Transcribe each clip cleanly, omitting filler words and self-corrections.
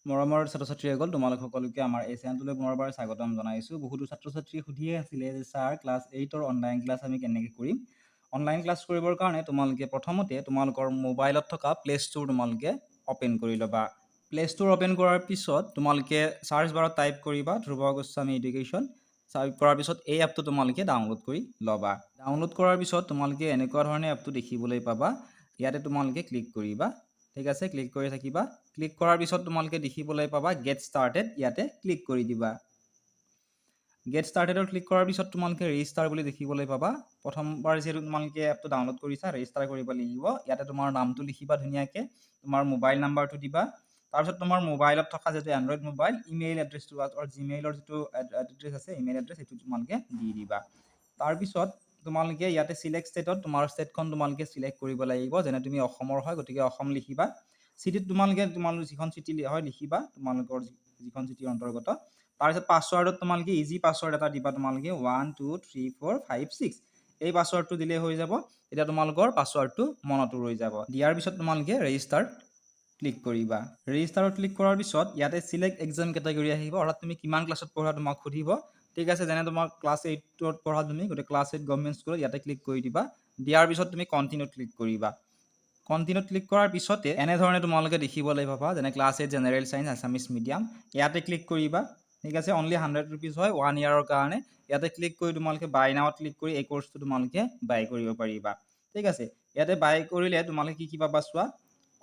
মৰমৰ ছাত্ৰ-ছাত্ৰীসকল তোমালোক সকলোকে আমাৰ এই চেনেলটোলৈ পুনৰবাৰ স্বাগতম জনাইছোঁ। বহুতো ছাত্ৰ-ছাত্ৰীয়ে সুধিয়ে আছিলে যে ছাৰ ক্লাছ 8ৰ অনলাইন ক্লাছ আমি কেনেকৈ কৰিম। অনলাইন ক্লাছ কৰিবৰ কাৰণে তোমালোকে প্ৰথমতে তোমালোকৰ মোবাইলত থকা প্লে ষ্ট'ৰ তোমালোকে অ'পেন কৰি ল'বা। প্লে ষ্ট'ৰ অ'পেন কৰাৰ পিছত তোমালোকে চাৰ্চ বাৰত টাইপ কৰিবা ধ্ৰুৱ গোস্বামী এডুকেশ্যন। টাইপ কৰাৰ পিছত এই এপটো তোমালোকে ডাউনলোড কৰি ল'বা। ডাউনলোড কৰাৰ পিছত তোমালোকে এনেকুৱা ধৰণে এপটো দেখিবলৈ পাবা। ইয়াতে তোমালোকে ক্লিক কৰিবা। ঠিক আছে, ক্লিক কৰি থাকিবা। ক্লিক কৰাৰ পিছত তোমালোকে দেখিবলৈ পাবা গেট ষ্টাৰ্টেড, ইয়াতে ক্লিক কৰি দিবা। গেট ষ্টাৰ্টেডত ক্লিক কৰাৰ পিছত তোমালোকে ৰেজিষ্টাৰ বুলি দেখিবলৈ পাবা। প্ৰথমবাৰ যিহেতু তোমালোকে এপটো ডাউনলোড কৰিছা, ৰেজিষ্টাৰ কৰিব লাগিব। ইয়াতে তোমাৰ নামটো লিখিবা ধুনীয়াকৈ, তোমাৰ মোবাইল নাম্বাৰটো দিবা। তাৰপিছত তোমাৰ মোবাইলত থকা যিটো এণ্ড্ৰইড মোবাইল, ইমেইল এড্ৰেছটো আৰু জিমেইলৰ যিটো এড্ৰেছ আছে, ইমেইল এড্ৰেছ সেইটো তোমালোকে দি দিবা। তাৰপিছত তোমালোকে ইয়াতে চিলেক্ট ষ্টেটত তোমাৰ ষ্টেটখন তোমালোকে চিলেক্ট কৰিব লাগিব। যেনে তুমি অসমৰ হয়, গতিকে অসম লিখিবা। চিটিত তোমালোকে যিখন চিটি হয় লিখিবা, তোমালোকৰ যিখন চিটিৰ অন্তৰ্গত। তাৰপিছত পাছৱৰ্ডত তোমালোকে ইজি পাছৱৰ্ড এটা দিবা, তোমালোকে 1 2 3 4 5 6 এই পাছৱৰ্ডটো দিলে হৈ যাব। এতিয়া তোমালোকৰ পাছৱৰ্ডটো মনতো ৰৈ যাব। দিয়াৰ পিছত তোমালোকে ৰেজিষ্টাৰ ক্লিক কৰিবা। ৰেজিষ্টাৰত ক্লিক কৰাৰ পিছত ইয়াতে চিলেক্ট এক্সাম কেটেগৰী আহিব, অৰ্থাৎ তুমি কিমান ক্লাছত পঢ়া তোমাক সুধিব। ঠিক আছে, যেনে তোমাক ক্লাছ 8ত পঢ়া তুমি, গতিকে ক্লাছ 8 গভৰ্ণমেণ্ট স্কুলত ইয়াতে ক্লিক কৰি দিবা। দিয়াৰ পিছত তুমি কণ্টিনিউত ক্লিক কৰিবা। কণ্টিনিউত ক্লিক কৰাৰ পিছতে এনেধৰণে তোমালোকে দেখিবলৈ পাবা, যেনে class 8 general science Assamese medium, ইয়াতে ক্লিক কৰিবা। ঠিক আছে, অনলি 100 ৰুপিজ হয় 1 ইয়াৰৰ কাৰণে। ইয়াতে ক্লিক কৰি তোমালোকে বাই নাওত ক্লিক কৰি এই কোৰ্চটো তোমালোকে বাই কৰিব পাৰিবা। ঠিক আছে, ইয়াতে বাই কৰিলে তোমালোকে কি পাবা চোৱা,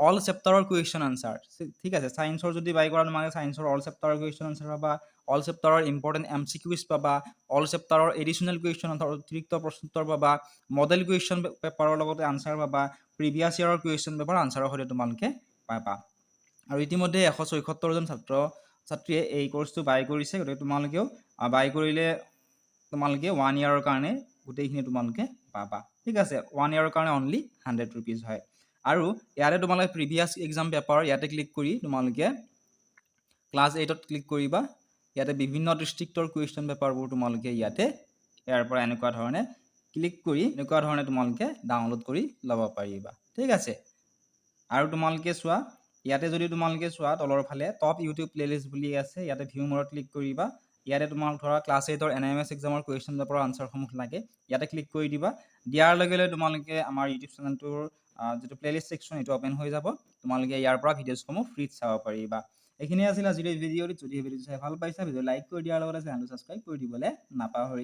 অল চেপ্টাৰৰ কুৱেশ্যন আনচাৰ। ঠিক আছে, ছায়েন্সৰ যদি বাই কৰা তোমালোকে ছায়েন্সৰ অল চেপ্টাৰৰ কুৱেশ্যন আনচাৰ পাবা, অল চেপ্টাৰৰ ইম্পৰ্টেণ্ট MCQs পাবা, অল চেপ্টাৰৰ এডিশ্যনেল কুৱেশ্যন অতিৰিক্ত প্ৰশ্নোত্তৰ পাবা, মডেল কুৱেশ্যন পেপাৰৰ লগতে আনচাৰ পাবা, প্ৰিভিয়াছ ইয়াৰৰ কুৱেশ্যন পেপাৰ আনচাৰৰ সৈতে তোমালোকে পাবা। আৰু ইতিমধ্যে 174জন ছাত্ৰ ছাত্ৰীয়ে এই কোৰ্চটো বাই কৰিছে, গতিকে তোমালোকেও বাই কৰিলে তোমালোকে 1 ইয়াৰৰ কাৰণে গোটেইখিনি তোমালোকে পাবা। ঠিক আছে, 1 ইয়াৰৰ কাৰণে অনলি 100 ৰুপিজ হয়। আৰু ইয়াতে তোমালোকে প্ৰিভিয়াছ এক্সাম পেপাৰ ইয়াতে ক্লিক কৰি তোমালোকে ক্লাছ 8ত ক্লিক কৰিবা। ইয়াতে বিভিন্ন ডিষ্ট্ৰিক্টৰ কুৱেশ্যন পেপাৰবোৰ তোমালোকে ইয়াতে ইয়াৰ পৰা এনেকুৱা ধৰণে ক্লিক কৰি এনেকুৱা ধৰণে তোমালোকে ডাউনলোড কৰি ল'ব পাৰিবা। ঠিক আছে, আৰু তোমালোকে চোৱা ইয়াতে যদি তোমালোকে চোৱা তলৰ ফালে টপ ইউটিউব প্লেলিষ্ট বুলি আছে, ইয়াতে ভিউ মৰত ক্লিক কৰিবা। ইয়াতে তোমাক ধৰা ক্লাছ 8ৰ NIMS এক্সামৰ কুৱেশ্যন পেপাৰৰ আনচাৰসমূহ লাগে, ইয়াতে ক্লিক কৰি দিবা। দিয়াৰ লগে লগে তোমালোকে আমাৰ ইউটিউব চেনেলটোৰ যিটো প্লেলিষ্ট ছেকশ্যন এইটো অ'পেন হৈ যাব। তোমালোকে ইয়াৰ পৰা ভিডিঅ'সমূহ ফ্ৰীত চাব পাৰিবা। এইখিনি আছিল আজিৰ ভিডিঅ'ত। যদি ভিডিঅ'টো চাই ভাল পাইছা, ভিডিঅ' লাইক কৰি দিয়াৰ লগতে চেনেলটো ছাবস্ক্ৰাইব কৰি দিবলৈ নাপাহৰিবা।